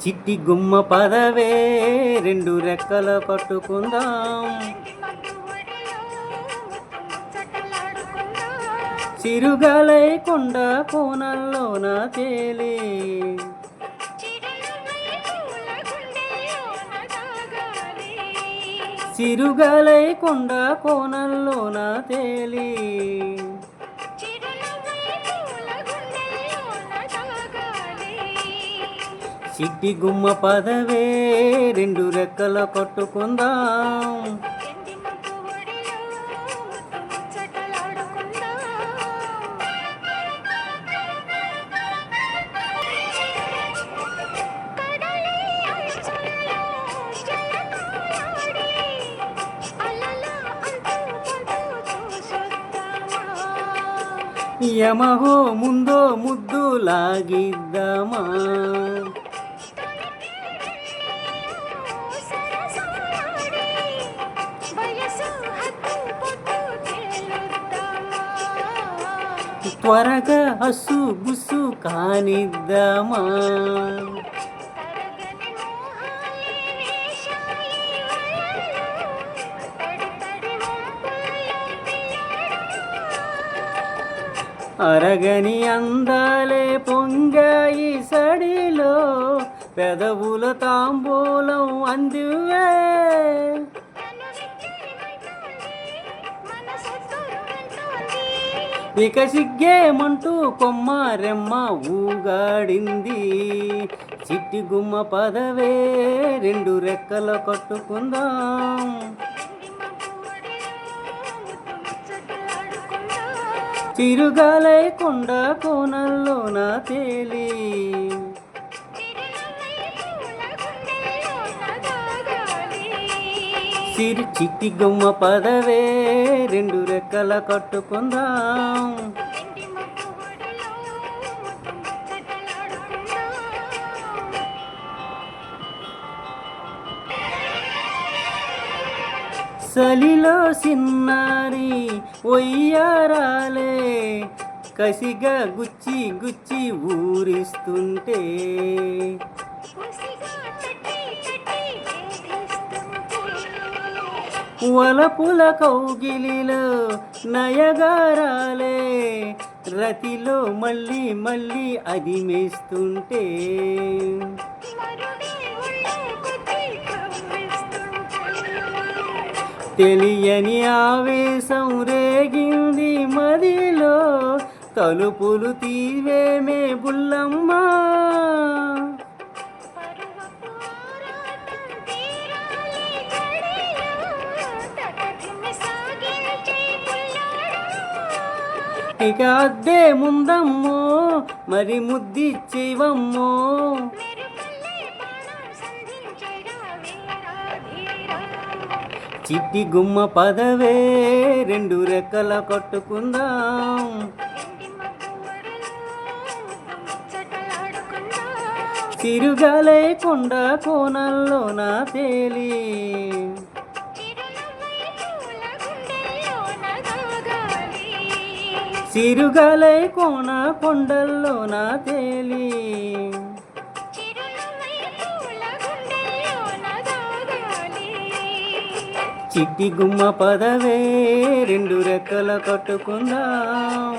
చిట్టి గుమ్మ పదవే రెండు రెక్కల కట్టుకుందాం. చిరుగాలై కొండ కోనల్లోన తేలి చిరుగాలై కొండ కోనల్లోన తేలి చిట్టి గుమ్మ పదవే రెండు రెక్కల కట్టుకుందాం. యమహో ముందో ముద్దు లాగిద్దామా, త్వరగా హస్సు గుస్సు కానిద్దామా, అరగని అందాలే పొంగాయి సడిలో పెదవుల తాంబూలం అందివే, ఇక సిగ్గేమంటూ కొమ్మ రెమ్మ ఊగాడింది. చిట్టి గుమ్మ పదవే రెండు రెక్కల కట్టుకుందాం. చిరుగాలై కొండ కోనల్లోన తేలి చిట్టి గుమ్మ పదవే రెండు రెక్కల కట్టుకుందాం. సలిలో సిన్నారి ఒయ్యారాలే కసిగా గుచ్చి గుచ్చి ఊరిస్తుంటే, వలపుల కౌగిలిలో నయగారాలే రతిలో మళ్ళీ మళ్ళీ అదిమేస్తుంటే, తెలియని ఆవేశం రేగింది మదిలో, తలుపులు తీవేమే బుల్లమ్మ, ఇక అద్దే ముందమ్మో మరి ముద్దిచ్చివమ్మో, చిట్టి గుమ్మ పదవే రెండు రెక్కల కట్టుకుందాం. చిరుగాలై కొండ కోనల్లోన తేలి చిరుగాలై కోన కొండల్లోన తేలి చిట్టి గుమ్మ పదవే రెండు రెక్కల కట్టుకుందాం.